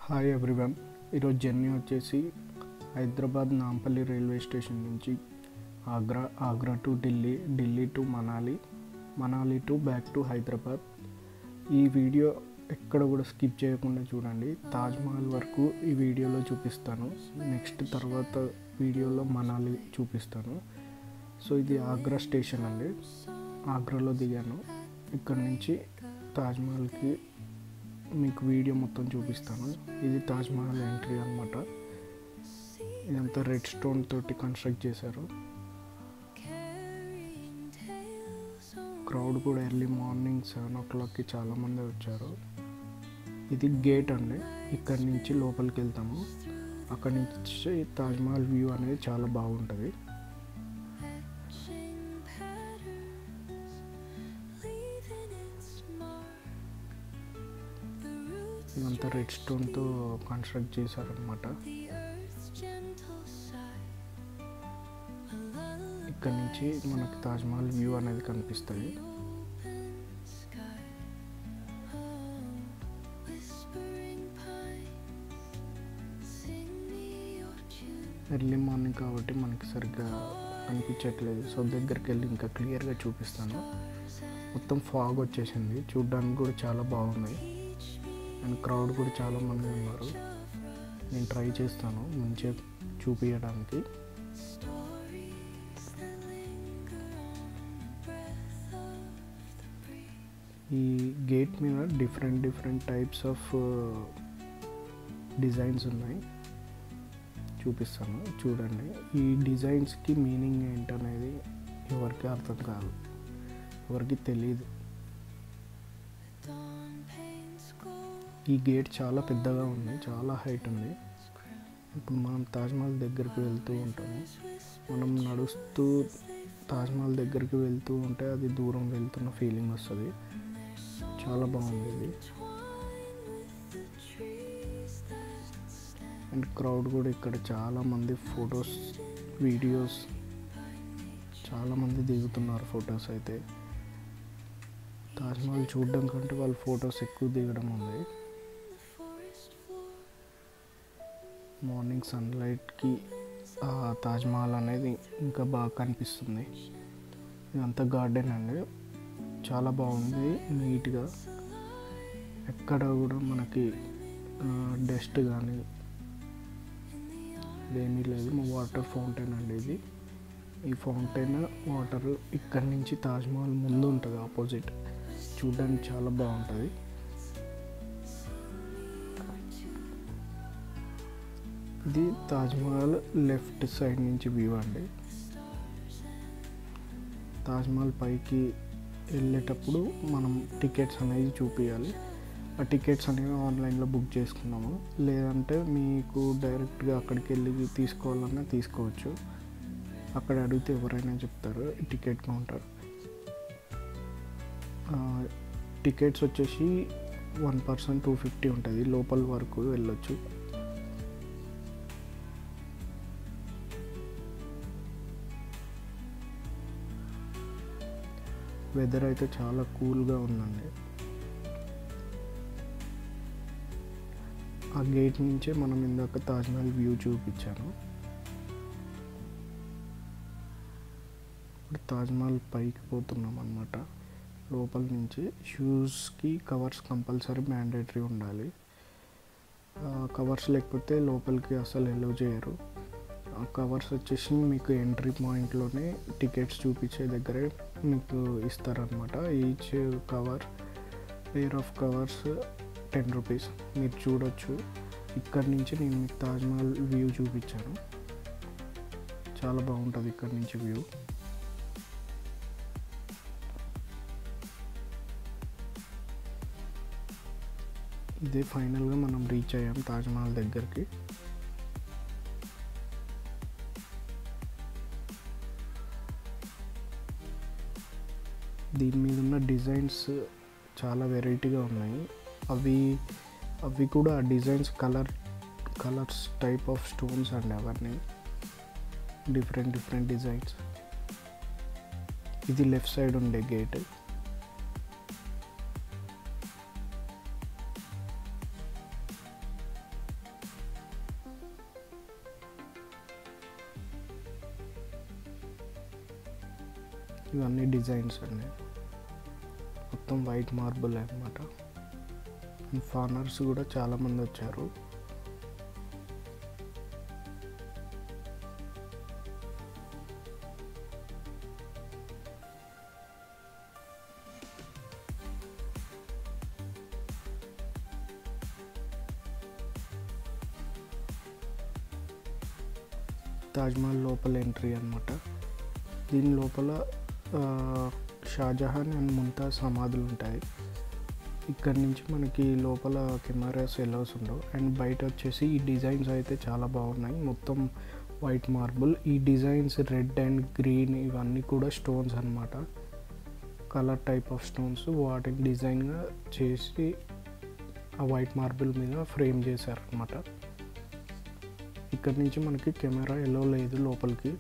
Hi everyone. ఈరోజు journey వచ్చేసి Hyderabad Nampally railway station నుంచి Agra to Delhi to Manali to back to Hyderabad. ఈ వీడియో ఎక్కడ కూడా స్కిప్ చేయకుండా చూడండి. తాజ్మహల్ వరకు ఈ వీడియోలో చూపిస్తాను. నెక్స్ట్ తర్వాత వీడియోలో మనాలి చూపిస్తాను. సో ఇది ఆగ్రా స్టేషన్ అండి. ఆగ్రాలో దిగాను. ఇక్కడ నుంచి తాజ్మహల్కి మీకు వీడియో మొత్తం చూపిస్తాను. ఇది తాజ్మహల్ ఎంట్రీ అన్నమాట. ఇదంతా రెడ్ స్టోన్ తోటి కన్స్ట్రక్ట్ చేశారు. క్రౌడ్ కూడా ఎర్లీ మార్నింగ్ 7 o'clockకి చాలామంది వచ్చారు. ఇది గేట్ అండి. ఇక్కడి నుంచి లోపలికి వెళ్తాము. అక్కడి నుంచి తాజ్మహల్ వ్యూ అనేది చాలా బాగుంటుంది. ఇదంతా రెడ్ స్టోన్తో కన్స్ట్రక్ట్ చేశారనమాట. ఇక్కడ నుంచి మనకి తాజ్మహల్ వ్యూ అనేది కనిపిస్తుంది. ఎర్లీ మార్నింగ్ కాబట్టి మనకి సరిగ్గా కనిపించట్లేదు. సో దగ్గరికి వెళ్ళి ఇంకా క్లియర్గా చూపిస్తాను. మొత్తం ఫాగ్ వచ్చేసింది. చూడ్డానికి కూడా చాలా బాగుంది. అండ్ క్రౌడ్ కూడా చాలామంది ఉన్నారు. నేను ట్రై చేస్తాను మంచిగా చూపించడానికి. ఈ గేట్ మీద డిఫరెంట్ టైప్స్ ఆఫ్ డిజైన్స్ ఉన్నాయి. చూపిస్తాను చూడండి. ఈ డిజైన్స్కి మీనింగ్ ఏంటనేది ఎవరికి అర్థం కాదు, ఎవరికి తెలియదు. ఈ గేట్ చాలా పెద్దగా ఉంది, చాలా హైట్ ఉంది. ఇప్పుడు మనం తాజ్మహల్ దగ్గరికి వెళ్తూ ఉంటాము. మనం నడుస్తూ తాజ్మహల్ దగ్గరికి వెళ్తూ ఉంటే అది దూరం వెళ్తున్న ఫీలింగ్ వస్తుంది. చాలా బాగుంది ఇది. అండ్ క్రౌడ్ కూడా ఇక్కడ చాలామంది ఫొటోస్ వీడియోస్ చాలామంది దిగుతున్నారు. ఫొటోస్ అయితే తాజ్మహల్ చూడడం కంటే వాళ్ళు ఫొటోస్ ఎక్కువ దిగడం ఉంది. మార్నింగ్ సన్లైట్కి తాజ్మహల్ అనేది ఇంకా బాగా కనిపిస్తుంది. ఇదంతా గార్డెన్ అండి. చాలా బాగుంది, నీట్గా. ఎక్కడ కూడా మనకి డస్ట్ కానీ ఏమీ లేదు. వాటర్ ఫౌంటైన్ అండి ఇది. ఈ ఫౌంటైన్ వాటర్ ఇక్కడి నుంచి తాజ్మహల్ ముందు ఉంటుంది, ఆపోజిట్. చూడడానికి చాలా బాగుంటుంది. ఇది తాజ్మహల్ లెఫ్ట్ సైడ్ నుంచి వ్యూ అండి. తాజ్మహల్ పైకి వెళ్ళేటప్పుడు మనం టికెట్స్ అనేది చూపించాలి. ఆ టికెట్స్ అనేవి ఆన్లైన్లో బుక్ చేసుకున్నాము. లేదంటే మీకు డైరెక్ట్గా అక్కడికి వెళ్ళి తీసుకోవాలన్నా తీసుకోవచ్చు. అక్కడ అడిగితే ఎవరైనా చెప్తారు టికెట్ కౌంటర్. టికెట్స్ వచ్చేసి 1 person 250 ఉంటుంది. లోపల వరకు వెళ్ళొచ్చు. వెదర్ అయితే చాలా కూల్గా ఉందండి. ఆ గేట్ నుంచే మనం ఇందాక తాజ్మహల్ వ్యూ చూపించాను. ఇప్పుడు తాజ్మహల్ పైకి పోతున్నాం అన్నమాట. లోపల నుంచి షూస్కి కవర్స్ కంపల్సరీ మ్యాండేటరీ ఉండాలి. కవర్స్ లేకపోతే లోపలికి అసలు ఎలో చేయరు. ఆ కవర్స్ వచ్చేసి మీకు ఎంట్రీ పాయింట్లోనే టికెట్స్ చూపించే దగ్గరే మీకు ఇస్తారనమాట. Each cover pair of covers 10 rupees. మీరు చూడొచ్చు. ఇక్కడి నుంచి నేను మీకు తాజ్మహల్ వ్యూ చూపించాను. చాలా బాగుంటుంది ఇక్కడి నుంచి వ్యూ. ఇదే ఫైనల్గా మనం రీచ్ అయ్యాం తాజ్మహల్ దగ్గరికి. దీని మీద ఉన్న డిజైన్స్ చాలా వెరైటీగా ఉన్నాయి. అవి కూడా ఆ designs colours type of stones అండి. అవన్నీ డిఫరెంట్ డిజైన్స్. ఇది లెఫ్ట్ సైడ్ ఉండే గేట్. ఇవన్నీ డిజైన్స్ అండి, మొత్తం వైట్ మార్బుల్ అన్నమాట. ఫారినర్స్ కూడా చాలామంది వచ్చారు. తాజ్మహల్ లోపల ఎంట్రీ అన్నమాట. దీని లోపల షాజహాన్ అండ్ ముంతాజ్ సమాధులు ఉంటాయి. ఇక్కడ నుంచి మనకి లోపల కెమెరాస్ ఎలౌస్ ఉండవు. అండ్ బయట వచ్చేసి ఈ డిజైన్స్ అయితే చాలా బాగున్నాయి, మొత్తం వైట్ మార్బుల్. ఈ డిజైన్స్ రెడ్ అండ్ గ్రీన్ ఇవన్నీ కూడా స్టోన్స్ అన్నమాట, కలర్ టైప్ ఆఫ్ స్టోన్స్. వాటిని డిజైన్గా చేసి ఆ వైట్ మార్బుల్ మీద ఫ్రేమ్ చేశారనమాట. ఇక్కడ నుంచి మనకి కెమెరా ఎలో లేదు లోపలికి,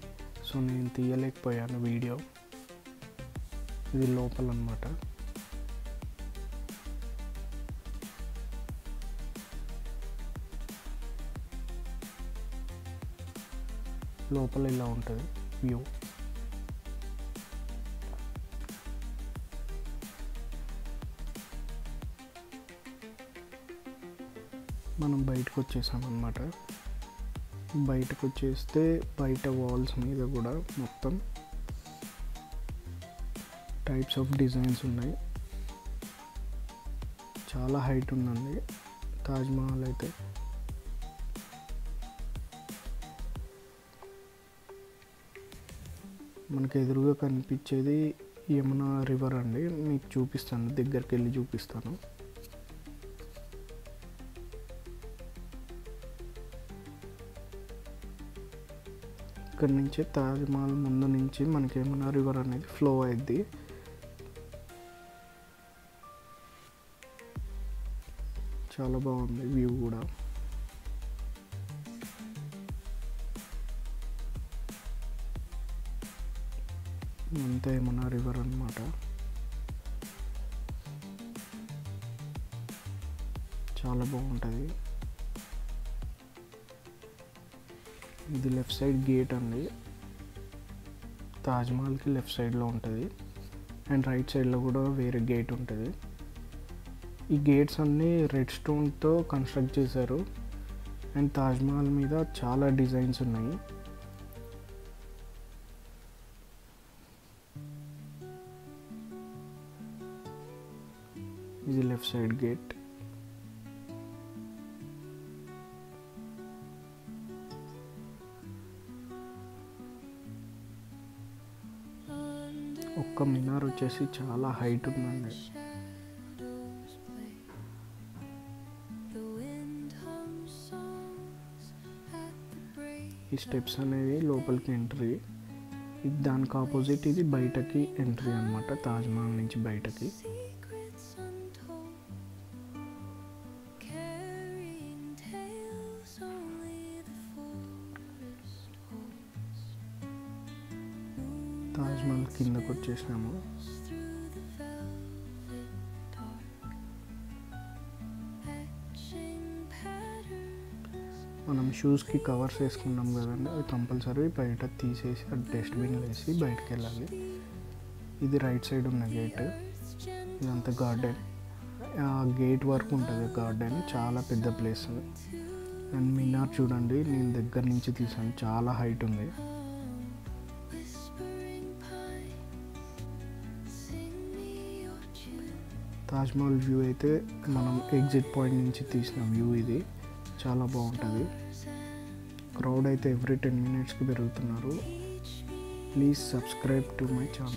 సో నేను తీయలేకపోయాను వీడియో. ఇది లోపల అన్నమాట. లోపల ఇలా ఉంటుంది వ్యూ. మనం బయటకు వచ్చేసామన్నమాట. బయటకు వచ్చేస్తే బయట వాల్స్ మీద కూడా మొత్తం టైప్స్ ఆఫ్ డిజైన్స్ ఉన్నాయి. చాలా హైట్ ఉందండి తాజ్మహల్ అయితే. మనకి ఎదురుగా కనిపించేది యమునా రివర్ అండి, మీకు చూపిస్తాను, దగ్గరికి వెళ్ళి చూపిస్తాను. ఇక్కడ నుంచి తాజ్మహల్ ముందు నుంచి మనకి యమునా రివర్ అనేది ఫ్లో అయింది. చాలా బాగుంది వ్యూ కూడా. అంతే యమునా రివర్ అన్నమాట. చాలా బాగుంటుంది. ఇది లెఫ్ట్ సైడ్ గేట్ అండి, తాజ్మహల్కి లెఫ్ట్ సైడ్లో ఉంటుంది. అండ్ రైట్ సైడ్లో కూడా వేరే గేట్ ఉంటుంది. ఈ గేట్స్ అన్నీ రెడ్ స్టోన్తో కన్స్ట్రక్ట్ చేశారు. అండ్ తాజ్మహల్ మీద చాలా డిజైన్స్ ఉన్నాయి. ఇది లెఫ్ట్ సైడ్ గేట్. ఒక్క మినార్ వచ్చేసి చాలా హైట్ ఉందండి. ఈ స్టెప్స్ అనేవి లోపలికి ఎంట్రీ, దానికి ఆపోజిట్ ఇది బయటకి ఎంట్రీ అన్నమాట, తాజ్మహల్ నుంచి బయటకి. తాజ్మహల్ కిందకు వచ్చేసినాము. మనం షూస్కి కవర్స్ వేసుకున్నాం కదండి, అవి కంపల్సరీ బయట తీసేసి డస్ట్బిన్లో వేసి బయటకు వెళ్ళాలి. ఇది రైట్ సైడ్ ఉన్న గేట్, ఇదంతా గార్డెన్. ఆ గేట్ వరకు ఉంటుంది గార్డెన్, చాలా పెద్ద ప్లేస్. అండ్ మినార్ చూడండి, నేను దగ్గర నుంచి తీసాను, చాలా హైట్ ఉంది. తాజ్మహల్ వ్యూ అయితే మనం ఎగ్జిట్ పాయింట్ నుంచి తీసిన వ్యూ ఇది, చాలా బాగుంటుంది. క్రౌడ్ అయితే ఎవ్రీ 10 minutesకి పెరుగుతున్నారు. Please subscribe to my channel.